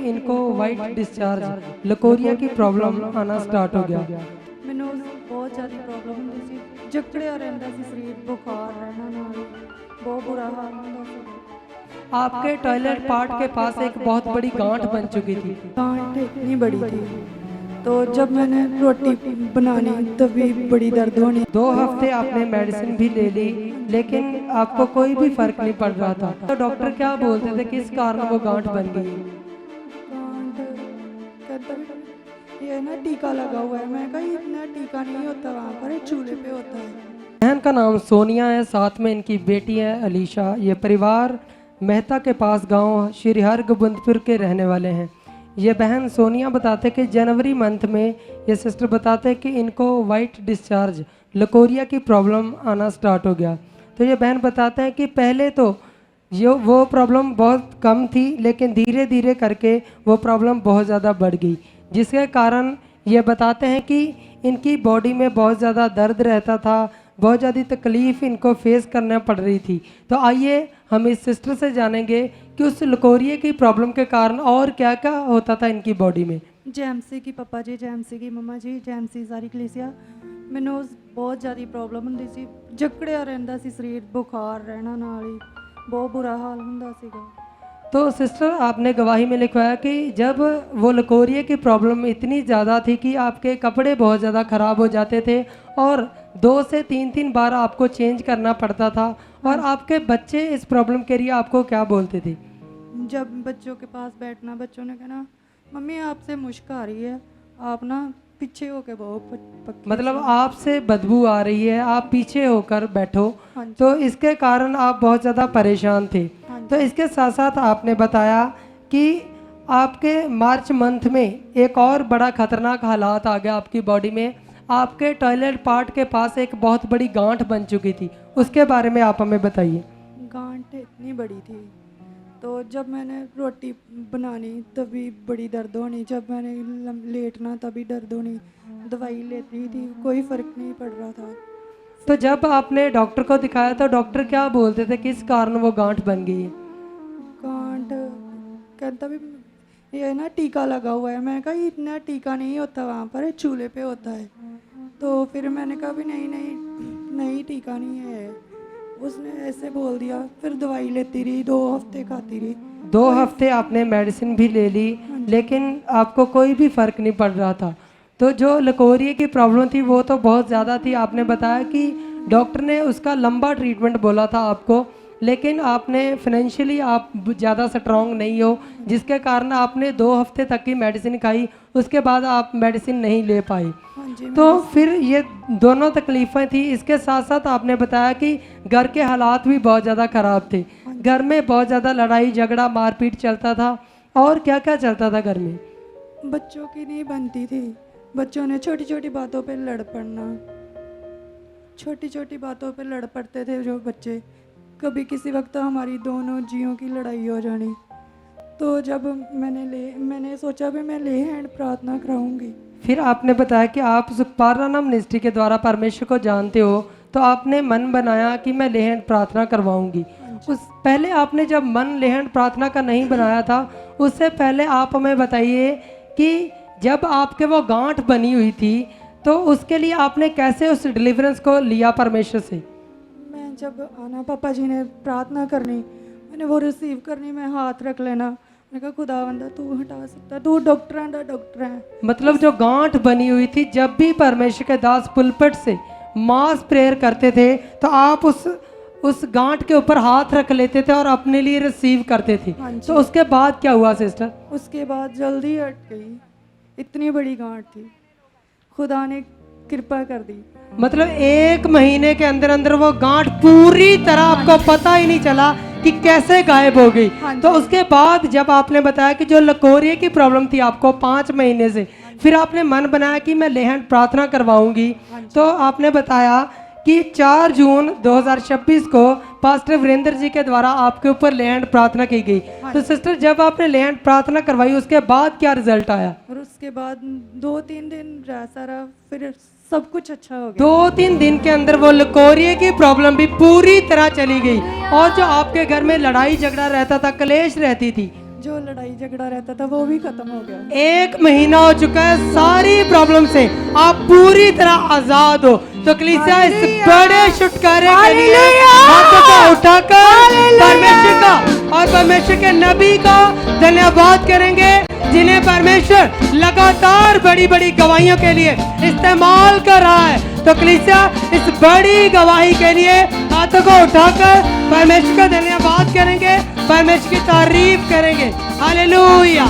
इनको white discharge leucorrhoea की problem आना स्टार्ट हो गया। ਮੈਨੂੰ ਬਹੁਤ ਜ਼ਿਆਦਾ ਪ੍ਰੋਬਲਮ ਹੁੰਦੀ ਸੀ, ਜਕੜਿਆ ਰਹਿੰਦਾ ਸੀ ਸਰੀਰ, ਬੁਖਾਰ ਰਹਿਣਾ ਨਾਲ, ਬਹੁਤ ਬੁਰਾ ਹਾਲ ਹੁੰਦਾ ਸੀ। आपके टॉयलेट पार्ट के पास एक बहुत बड़ी गांठ बन चुकी थी। गांठ इतनी बड़ी थी, तो जब मैंने रोटी बनानी तभी बड़ी दर्द होनी। 2 हफ्ते आपने मेडिसिन भी ले ली, लेकिन आपको कोई भी फर्क नहीं पड़ रहा था। तो डॉक्टर क्या बोलते थे किस कारण वो गांठ बन गई? गांठ कहता भी ये ना टीका लगा हुआ है। मैं कहा इतना टीका नहीं होता, वहाँ पर चूल्हे पे होता है। बहन का नाम सोनिया है, साथ में इनकी बेटी है अलीशा। ये परिवार मेहता के पास गांव श्री हरगोबिंदपुर के रहने वाले हैं। ये बहन सोनिया बताते कि जनवरी मंथ में ये सिस्टर बताते कि इनको वाइट डिस्चार्ज लकोरिया की प्रॉब्लम आना स्टार्ट हो गया। तो ये बहन बताते हैं कि पहले तो वो प्रॉब्लम बहुत कम थी, लेकिन धीरे धीरे करके वो प्रॉब्लम बहुत ज़्यादा बढ़ गई, जिसके कारण ये बताते हैं कि इनकी बॉडी में बहुत ज़्यादा दर्द रहता था, बहुत ज़्यादा तकलीफ़ इनको फेस करना पड़ रही थी। तो आइए हम इस सिस्टर से जानेंगे कि उस लकोरिया की प्रॉब्लम के कारण और क्या क्या होता था इनकी बॉडी में। ਜੈਮਸੀ ਕੀ ਪਾਪਾ ਜੀ, ਜੈਮਸੀ ਕੀ ਮਮਾ ਜੀ, ਜੈਮਸੀ ਸਾਰੀ ਕਲੀਸਿਆ। ਮੈਨੂੰ ਬਹੁਤ ਜ਼ਿਆਦਾ ਪ੍ਰੋਬਲਮ ਹੁੰਦੀ ਸੀ, ਜਕੜਿਆ ਰਹਿੰਦਾ ਸੀ ਸਰੀਰ, ਬੁਖਾਰ ਰਹਿਣਾ ਨਾਲ ਹੀ, ਬਹੁਤ ਬੁਰਾ ਹਾਲ ਹੁੰਦਾ ਸੀਗਾ। तो सिस्टर आपने गवाही में लिखवाया कि जब वो लकोरिया की प्रॉब्लम इतनी ज़्यादा थी कि आपके कपड़े बहुत ज़्यादा ख़राब हो जाते थे और 2 से 3 बार आपको चेंज करना पड़ता था, और आपके बच्चे इस प्रॉब्लम के लिए आपको क्या बोलते थे? जब बच्चों के पास बैठना, बच्चों ने कहना मम्मी आपसे मुश्क आ रही है, आप ना पीछे होके बहुत पक्के मतलब आपसे बदबू आ रही है, आप पीछे होकर बैठो। हाँ जी। तो इसके कारण आप बहुत ज़्यादा परेशान थे। हाँ जी। तो इसके साथ साथ आपने बताया कि आपके मार्च मंथ में एक और बड़ा खतरनाक हालात आ गया आपकी बॉडी में। आपके टॉयलेट पार्ट के पास एक बहुत बड़ी गांठ बन चुकी थी, उसके बारे में आप हमें बताइए। गांठ इतनी बड़ी थी, तो जब मैंने रोटी बनानी तभी बड़ी दर्द होनी, जब मैंने लेटना तभी दर्द होनी। दवाई लेती थी, कोई फ़र्क नहीं पड़ रहा था। तो जब आपने डॉक्टर को दिखाया तो डॉक्टर क्या बोलते थे किस कारण वो गांठ बन गई है? गांठ कहता भी ये ना टीका लगा हुआ है। मैं कहा इतना टीका नहीं होता, वहाँ पर चूल्हे पे होता है। तो फिर मैंने कहा भी नहीं नहीं नहीं टीका नहीं है। उसने ऐसे बोल दिया, फिर दवाई लेती रही, 2 हफ्ते खाती रही। 2 हफ्ते आपने मेडिसिन भी ले ली, लेकिन आपको कोई भी फ़र्क नहीं पड़ रहा था। तो जो लकोरिया की प्रॉब्लम थी वो तो बहुत ज़्यादा थी। आपने बताया कि डॉक्टर ने उसका लंबा ट्रीटमेंट बोला था आपको, लेकिन आपने फाइनेंशियली आप ज़्यादा स्ट्रॉन्ग नहीं हो, जिसके कारण आपने 2 हफ्ते तक की मेडिसिन खाई, उसके बाद आप मेडिसिन नहीं ले पाई। हाँ जी। तो फिर ये दोनों तकलीफ़ें थी। इसके साथ साथ आपने बताया कि घर के हालात भी बहुत ज़्यादा ख़राब थे, घर में बहुत ज़्यादा लड़ाई झगड़ा मारपीट चलता था। और क्या क्या चलता था घर में? बच्चों की नहीं बनती थी, बच्चों ने छोटी छोटी बातों पे लड़ पड़ना, छोटी छोटी बातों पे लड़ पड़ते थे जो बच्चे। कभी किसी वक्त हमारी दोनों जियों की लड़ाई हो जानी। तो जब मैंने सोचा भी मैं ले हैंड प्रार्थना कराऊंगी। फिर आपने बताया कि आप सुखपारायण मिनिस्ट्री के द्वारा परमेश्वर को जानते हो, तो आपने मन बनाया कि मैं लेहन प्रार्थना करवाऊंगी। उस पहले आपने जब मन लेहन प्रार्थना का नहीं बनाया था, उससे पहले आप हमें बताइए कि जब आपके वो गांठ बनी हुई थी तो उसके लिए आपने कैसे उस डिलीवरेंस को लिया परमेश्वर से? मैं जब आना पापा जी ने प्रार्थना करनी, मैंने वो रिसीव करनी, मैं हाथ रख लेना। मैंने कहा खुदावंदा तू हटा सकता, तू डॉक्टर है। मतलब जो गांठ बनी हुई थी, जब भी परमेश्वर के दास पुलपट से मास प्रेयर करते थे तो आप उस गांठ के ऊपर हाथ रख लेते थे और अपने लिए रिसीव करते थे। हाँ तो उसके बाद क्या हुआ सिस्टर? उसके बाद जल्दी हट गई, इतनी बड़ी गांठ थी, खुदा ने कृपा कर दी। मतलब 1 महीने के अंदर अंदर वो गांठ पूरी तरह आपको पता ही नहीं चला कि कैसे गायब हो गई। तो उसके बाद जब आपने बताया कि जो लकोरिया की प्रॉब्लम थी आपको 5 महीने से, फिर आपने मन बनाया कि मैं लेहन प्रार्थना करवाऊंगी। तो आपने बताया कि 4 जून 2026 को पास्टर वीरेंद्र जी के द्वारा आपके ऊपर लेहन प्रार्थना की गई। तो सिस्टर जब आपने लेहन प्रार्थना करवाई उसके बाद क्या रिजल्ट आया? और उसके बाद 2-3 दिन ऐसा रहा, फिर सब कुछ अच्छा हो गया। 2-3 दिन के अंदर वो लकोरिया की प्रॉब्लम भी पूरी तरह चली गई, और जो आपके घर में लड़ाई झगड़ा रहता था, कलेश रहती थी, जो लड़ाई झगड़ा रहता था वो भी खत्म हो गया। 1 महीना हो चुका है, सारी प्रॉब्लम से आप पूरी तरह आजाद हो। तो कलीसिया इस बड़े छुटकारे के लिए हाथों को उठाकर परमेश्वर का और परमेश्वर के नबी का धन्यवाद करेंगे, जिन्हें परमेश्वर लगातार बड़ी बड़ी गवाहियों के लिए इस्तेमाल कर रहा है। तो कलीसिया इस बड़ी गवाही के लिए हाथों को उठाकर परमेश्वर का धन्यवाद करेंगे, परमेश्वर की तारीफ करेंगे। हालेलुया।